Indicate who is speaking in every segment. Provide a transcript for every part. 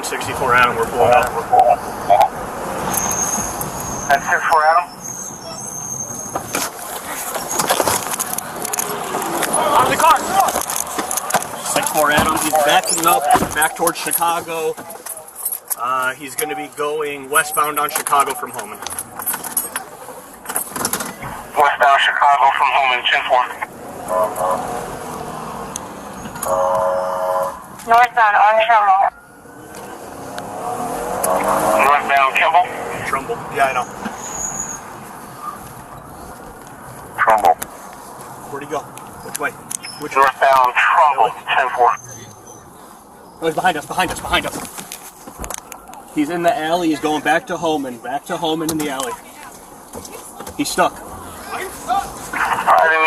Speaker 1: 164 Adam, we're pulling up.
Speaker 2: That's 64 Adam.
Speaker 1: On the car! 64 Adam, he's backing up back towards Chicago. He's going to be going westbound on Chicago from Homan.
Speaker 2: Westbound Chicago from Homan, 10-4. Northbound on Trumbull. Northbound Kimball?
Speaker 1: Trumbull? Yeah, I know.
Speaker 2: Trumbull.
Speaker 1: Where'd he go? Which way? Which way?
Speaker 2: Northbound Trumbull, 10-4.
Speaker 1: Oh, he's behind us, behind us, behind us. He's in the alley, he's going back to Homan in the alley. He's stuck.
Speaker 2: Alright, in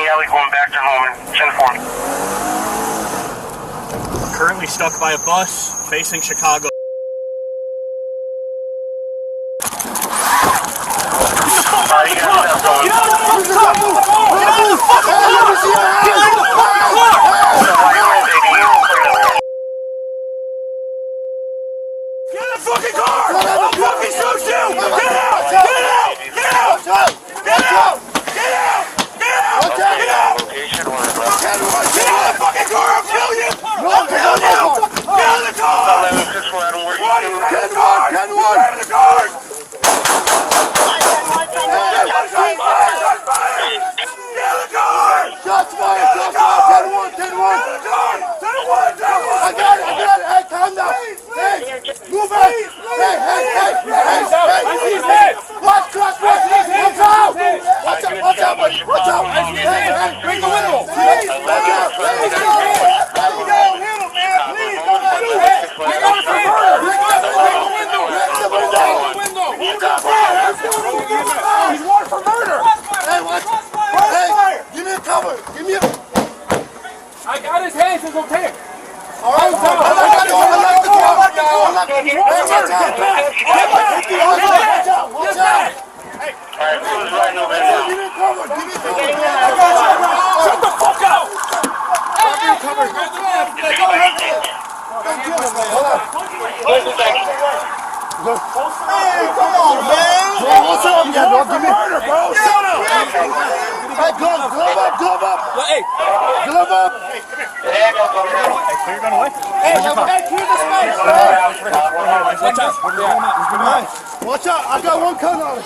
Speaker 2: the alley going back to Homan, 10-4.
Speaker 1: Currently stuck by a bus facing Chicago.
Speaker 3: Watch out, I got one cut on it.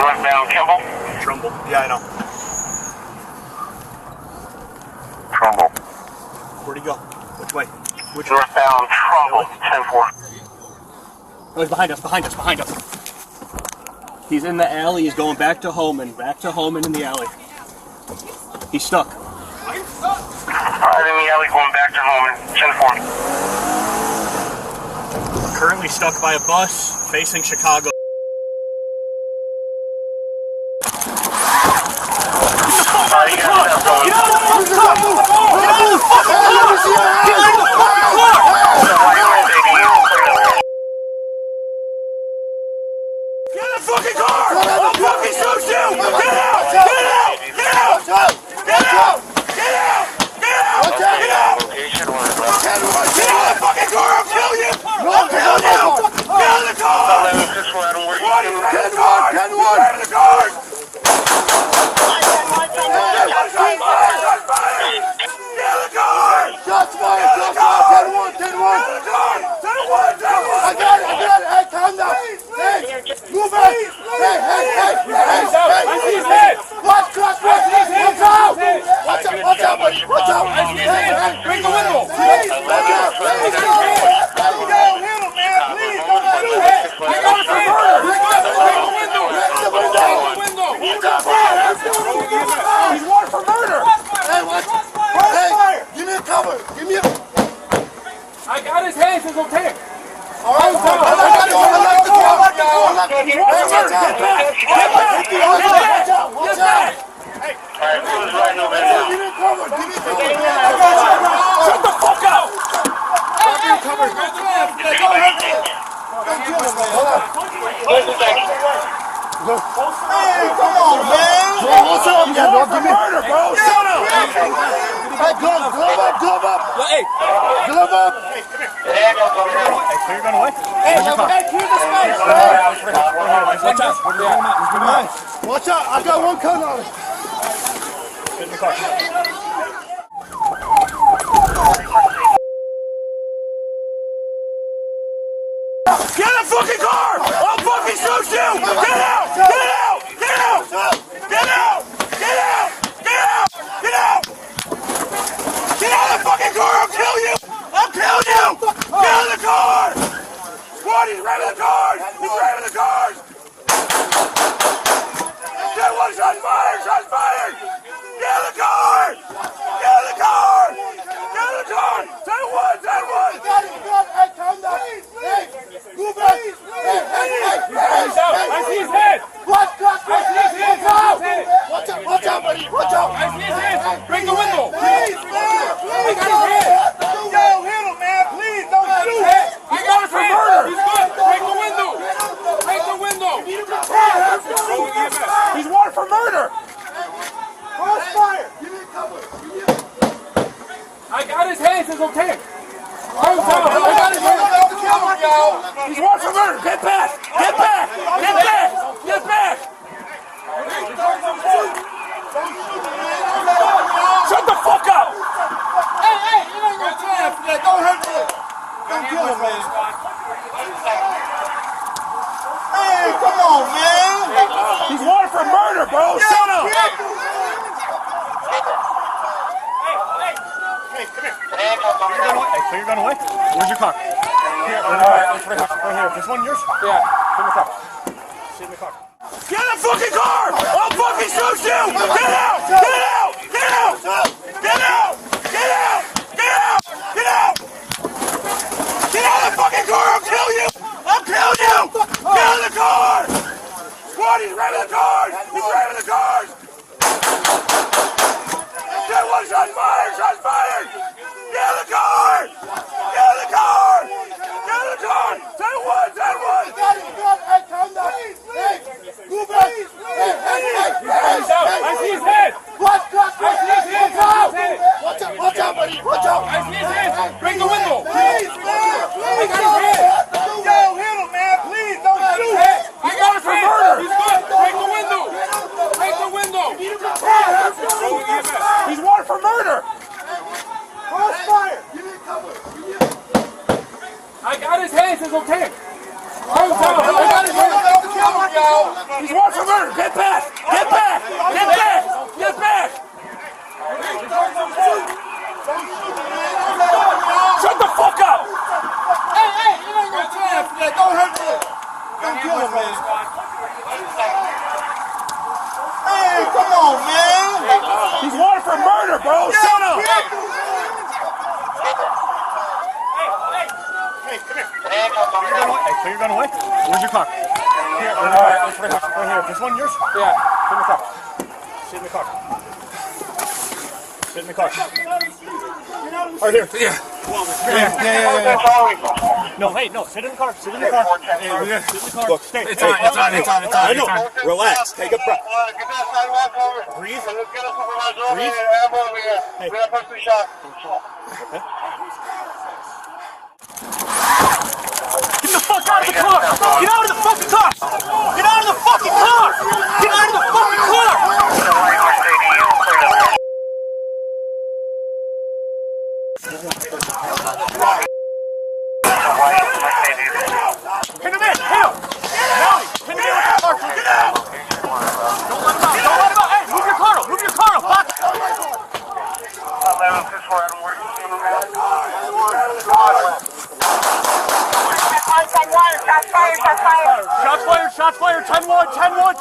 Speaker 2: Northbound Kimball?
Speaker 1: Trumbull? Yeah, I know.
Speaker 2: Trumbull.
Speaker 1: Where'd he go? Which way? Which way?
Speaker 2: Northbound Trumbull, 10-4.
Speaker 1: Oh, he's behind us, behind us, behind us. He's in the alley, he's going back to Homan in the alley. He's stuck.
Speaker 2: Alright, in the alley going back to Homan, 10-4.
Speaker 1: Currently stuck by a bus facing Chicago.
Speaker 3: Shots fired! Hey, glove up, glove up.
Speaker 1: Hey,
Speaker 3: Glove up.
Speaker 1: hey, clear your gun away.
Speaker 3: Hey, clear the space.
Speaker 1: Watch out.
Speaker 3: Watch out, I got one gun on it.
Speaker 1: Get in the car. Get in the fucking car! I'll fucking shoot you! Get out! Get out! Get out! Get out! Get out! Get out! Get out! Get out of the fucking car! I'll kill you! I'll kill you! Get out of the car! Squad, he's ramming the cars! He's ramming the cars! Get one! Shots fired! Shots fired! Get out of the car! Get out of the car! Get out of the car! 10-1! 10-1!
Speaker 3: Hey, calm down. Hey, move back.
Speaker 1: He's out! I see his head!
Speaker 3: Watch out.
Speaker 1: I see his head!
Speaker 3: Watch out, buddy. Watch out.
Speaker 1: I see his head! Break the window!
Speaker 3: Please, man.
Speaker 1: I got his head!
Speaker 3: Yo, hit him, man. Please, don't shoot.
Speaker 1: I got him for murder! He's good! Break the window! Break the window! He's wanted for murder!
Speaker 3: Crossfire. Give me cover.
Speaker 1: I got his hands, it's okay. I got his hands. He's wanted for murder! Get back! Get back! Get back! Get back! Shut the fuck up!
Speaker 3: Hey, you ain't gonna try after that. Don't hurt me. Don't kill him, man. Hey, come on, man.
Speaker 1: He's wanted for murder, bro! Shut up! Hey, come here. Hey, clear your gun away. Where's your car? Here, right here. This one yours? Yeah. Sit in the car. Sit in the car. Get in the fucking car! I'll fucking shoot you! Get out! Get out! Get out! Get out! Get out! Get out! Get out! Get out of the fucking car! I'll kill you! I'll kill you! Get out of the car! Squad, he's ramming the cars! He's ramming the cars! Get one! Shots fired! Shots fired! Get out of the car! Get out of the car! Get out of the car! 10-1! 10-1!
Speaker 3: Hey, calm down. Hey, move back.
Speaker 1: He's out! I see his head!
Speaker 3: Watch out.
Speaker 1: I see his head!
Speaker 3: Watch out, buddy. Watch out.
Speaker 1: I see his head! Break the window!
Speaker 3: Please, man.
Speaker 1: I got his head!
Speaker 3: Yo, hit him, man. Please, don't shoot.
Speaker 1: I got him for murder! He's good! Break the window! Break the window! He's wanted for murder!
Speaker 3: Crossfire. Give me cover.
Speaker 1: I got his hands, it's okay. I got his hands. He's wanted for murder! Get back! Get back! Get back! Get back! Shut the fuck up!
Speaker 3: Hey, you ain't gonna try after that. Don't hurt me. Don't kill him, man. Hey, come on, man.
Speaker 1: He's wanted for murder, bro! Shut up! Hey, come here. Hey, clear your gun away. Where's your car? Here, right here. This one yours? Yeah. Sit in the car. Sit in the car. Sit in the car. Right here. Yeah. No, hey, no. Sit in the car. Sit in the car. Sit in the car. Look, stay. It's on. I know. Relax. Take a breath. Breathe. Breathe. Hey. Okay. Get the fuck out of the car! Get out of the fucking car! Get out of the fucking car! Get out of the fucking car! Pin him in! Hit him! Pin him in with the car! Get out! Don't let him out! Don't let him out! Hey, move your car up! Move your car up! Fuck!
Speaker 2: 11-6-4, Adam, where you seeing him at?
Speaker 1: Shots fired! Shots fired! 10-1! 10-1! 10-1! 10-1!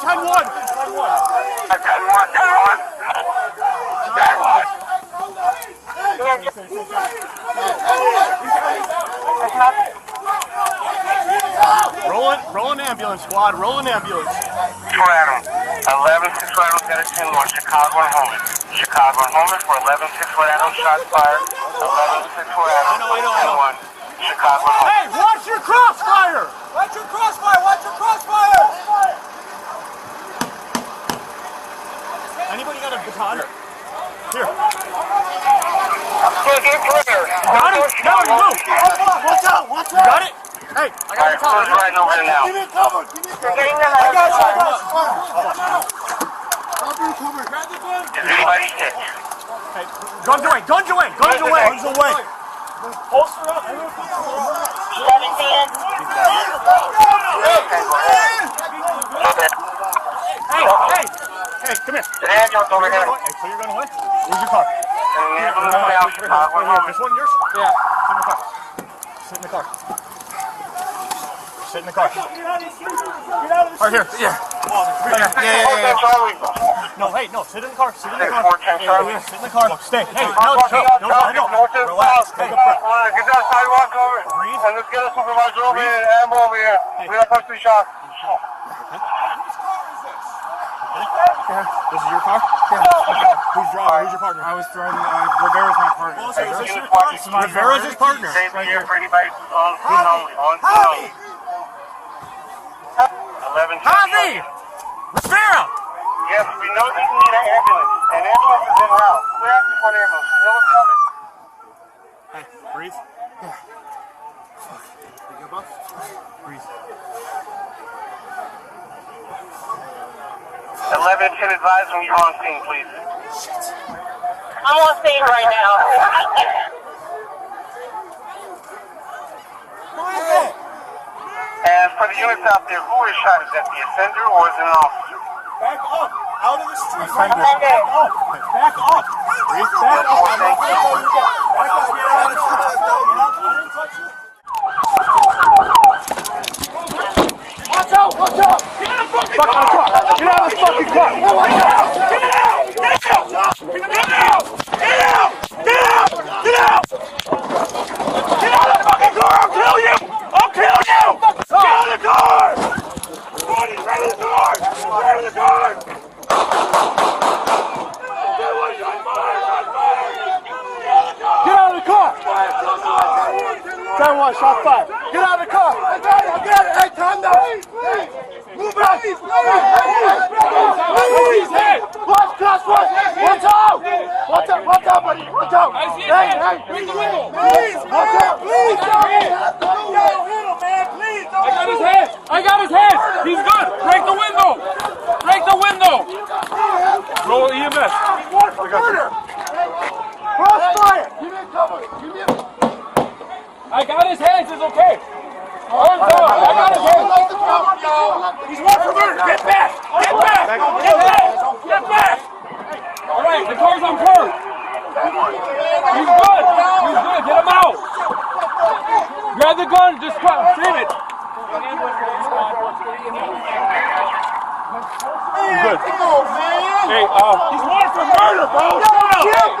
Speaker 1: Rolling ambulance, squad. Rolling ambulance.
Speaker 2: Adam, 11-6 Adam, got a 10-1, Chicago and Homan. Chicago and Homan for 11-6 Adam, shots fired. 11-6 Adam,
Speaker 1: I know.
Speaker 2: 10-1. Chicago and Homan.
Speaker 1: Hey, watch your crossfire!
Speaker 3: Watch your crossfire. Watch your crossfire.
Speaker 1: Anybody got a baton? Here. Got it? No, you move.
Speaker 3: Watch out! Watch
Speaker 1: You
Speaker 3: out!
Speaker 1: got it? Hey, I got it.
Speaker 2: Who's riding over there now?
Speaker 3: Give me cover! Give me cover! I got you! I'll be covered. Grab the gun!
Speaker 2: Is anybody hit?
Speaker 1: Hey, guns away, guns away, guns away. Guns away. Holster up.
Speaker 2: 17.
Speaker 1: Hey, come here.
Speaker 2: The ambulance over here.
Speaker 1: Hey, put your gun away. Where's your car?
Speaker 2: The ambulance down Chicago.
Speaker 1: This one yours? Yeah. Sit in the car. Sit in the car. Right here. Yeah. No, hey, no, sit in the car. Sit in the car. Sit in the car. Stay. Hey, no. Relax. Take a breath.
Speaker 2: Get that sidewalk over.
Speaker 1: Breathe.
Speaker 2: And let's get a supervisor over here and ammo over here. We got touch 3 shots.
Speaker 1: This is your car? Yeah. Who's driving? Who's your partner?
Speaker 4: I was driving. Rivera's my partner.
Speaker 1: Is this your car? Rivera's his partner.
Speaker 2: Save it here for anybody on scene only. On scene only. 11.
Speaker 1: Javi! Rivera!
Speaker 2: Yes, we know that you need an ambulance. An ambulance is en route. We're asking for an ambulance. You know what's coming.
Speaker 1: Hey, breathe. Breathe.
Speaker 2: 11-10 advise when you're on scene, please.
Speaker 5: I'm on scene right now.
Speaker 2: And for the units out there, who is shot? Is that the offender or is it an officer?
Speaker 3: Back up! Out of the street!
Speaker 1: Back up! Back up! Breathe. Back up! I'm not going to go again. Back up! Get out of the street!
Speaker 3: Watch out! Watch out!
Speaker 1: Get out of the fucking car! Get out of the fucking car!
Speaker 3: Watch out!
Speaker 1: Get out! Get out! Get out! Get out! Get out! Get out! Get out of the fucking car! I'll kill you! I'll kill you! Get out of the car! Get out of the car! Get out of the car! Get out of the car!
Speaker 3: 10-1, shot 5. Get out of the car! I got it! Hey, calm down! Move back!
Speaker 1: His head!
Speaker 3: Watch, class 1! Watch out! Watch out, buddy! Watch out! Hey!
Speaker 1: Break the window!
Speaker 3: Please! Watch out! Please! Don't hit him, man! Please!
Speaker 1: I got his head! I got his head! He's good! Break the window! Break the window! Roll EMS.
Speaker 3: He's wanted for murder! Crossfire! Give me a cover! Give me a...
Speaker 1: I got his hands, it's okay. I got his hands. He's wanted for murder. Get back! Get back! Get back! Get back! All right, the car's on curve. He's good. He's good. Get him out. Grab the gun. Just save it. You're good. Hey, he's wanted for murder, bro. Hey, hey.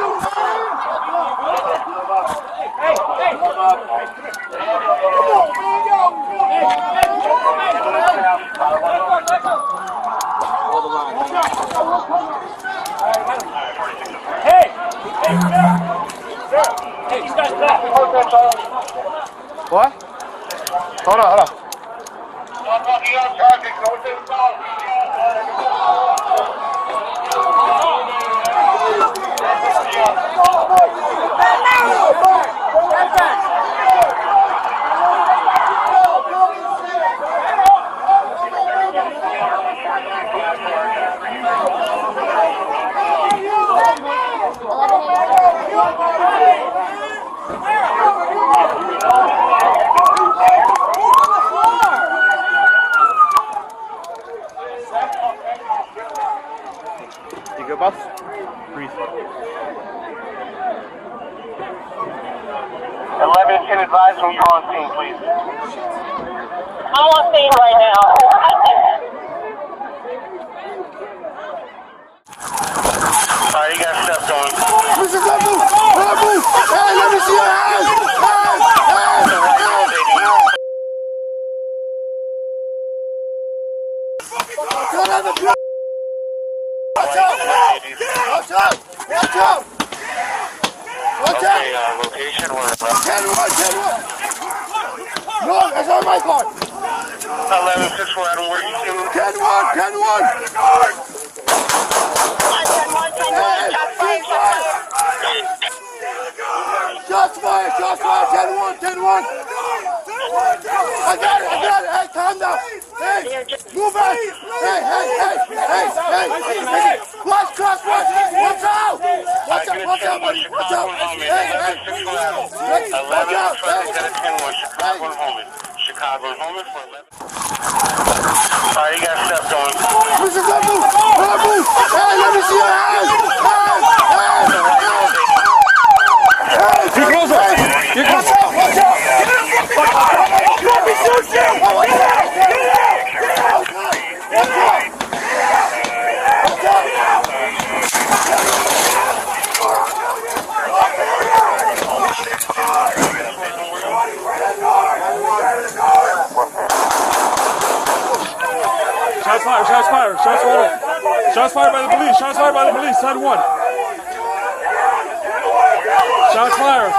Speaker 1: Hey! Hey, sir! Hey, these guys back!
Speaker 4: What? Hold on. You good, boss? Breathe.
Speaker 2: 11-10 advise when you're on scene, please.
Speaker 5: I'm on scene right now.
Speaker 2: Alright, you got stuff going.
Speaker 3: Move! Hey, let me see your hands! Get out of the block! Watch out! Watch out! Watch out! Watch out!
Speaker 2: Location, we're
Speaker 3: 10-1! No, that's not my car!
Speaker 2: 11-6, we're out of where you see me.
Speaker 3: 10-1! one. I got it. Hey, calm down. Hey, move out. Hey. Watch, watch out. Watch out, buddy. Watch out. Hey.
Speaker 2: 11 Chicago and Homan. Chicago and Homan for 11. Alright, you got stuff going.
Speaker 3: Listen, don't move. Hey, let me see your hands.
Speaker 1: Too close.
Speaker 3: Watch out. Let me shoot you.
Speaker 1: Shots fired by the police. Side one. Shots fired.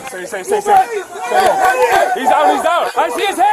Speaker 1: Stay. He's out. I see his head.